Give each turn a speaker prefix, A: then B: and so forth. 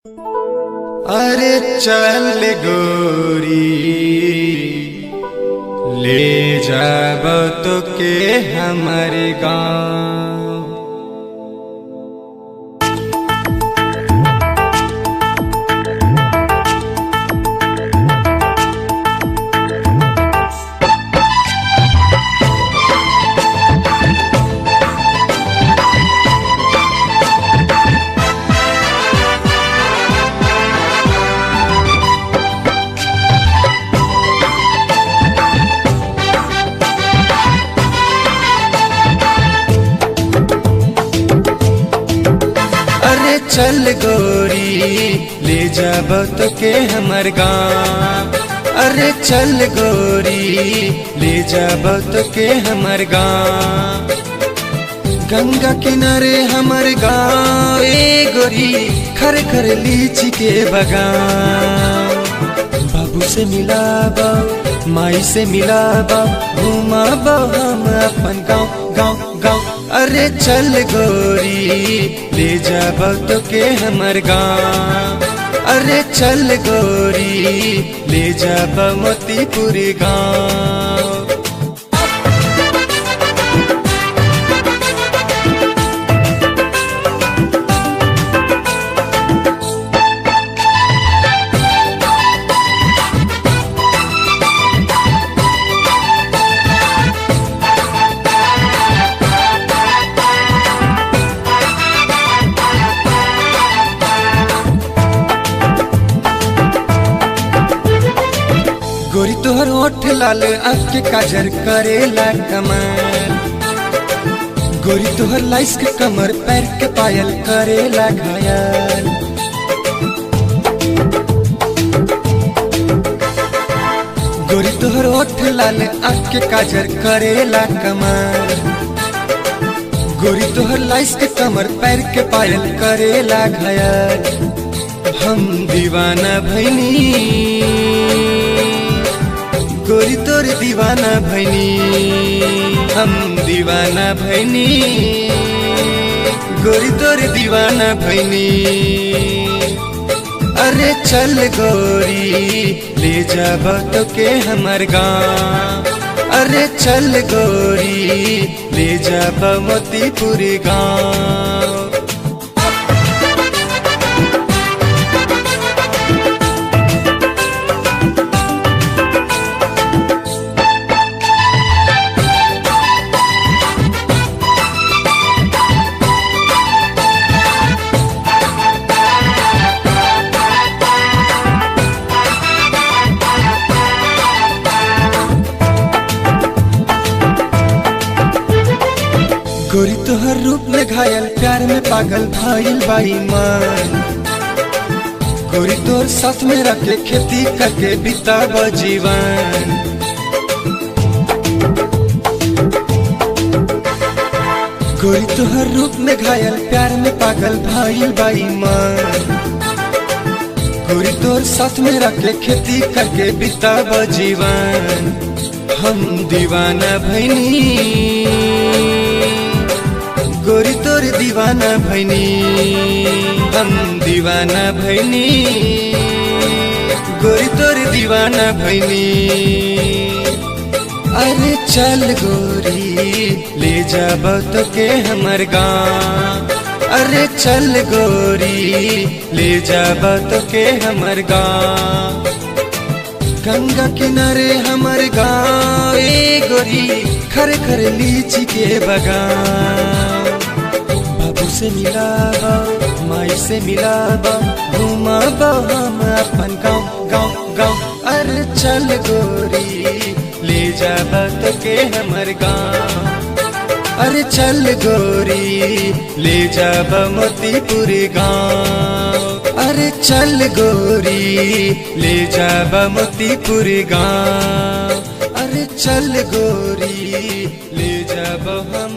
A: अरे चल गोरी ले जाब तो के हमारे गाँव। चल गोरी ले जाब तो के हमर गाँव। अरे चल गोरी ले जाब तो के हमर गाँव। गंगा किनारे हमर गाँव ए गोरी खर खर लीची के बगान। बाबू से मिलाबा माई से मिलाबा घुमाबा हम अपन गाँव गाँव गाँव। अरे चल गोरी ले जाब तो के हमर गाँव। अरे चल गोरी ले जाब मोतीपुर गाँव। गोरी तोहर ओठ लाल आँख के काजर करेला कमाल। गोरी तोहर लाइस के कमर पैर के पायल करेला घायल। गोरी तोहर ओठ लाल आँख के काजर करेला कमाल। गोरी तोहर लाइस के कमर पैर के पायल करेला घायल। हम दीवाना भैनी गोरी तोर दीवाना भैनी। हम दीवाना भैनी गोरी तोर दीवाना भैनी। अरे चल गोरी ले जाब तो के हमर गाँव। अरे चल गोरी ले जाब मोतीपुर गाँव। गोरी तोहर रूप में घायल प्यार में पागल भाईल बाई मान। गोरी तोर साथ में रखे खेती करके बिताब जीवन। गोरी तोहर रूप में घायल प्यार में पागल भाईल बाई मान। गोरी तोर साथ में रखे खेती करके बिताब जीवन। हम दीवाना भैनी गोरी तोर दीवाना भैनी। हम दीवाना भैनी गोरी तोर दीवाना भैनी। अरे चल गोरी ले जाब तो के हमर गाँव। अरे चल गोरी ले जाब तो के हमर गाँव। गंगा किनारे हमर गाँव ए गोरी खर खर लीची के बगान। बाबू से मिलाबा माई से मिलाबा घुमाबा हम अपन गाँव गाँव गाँव। अरे चल गोरी ले जाब तो के हमर गाँव। अरे चल गोरी ले जाब मोतीपुर गाँव। अरे चल गोरी ले जाब मोतीपुर गाँव। अरे चल गोरी ले जाब हम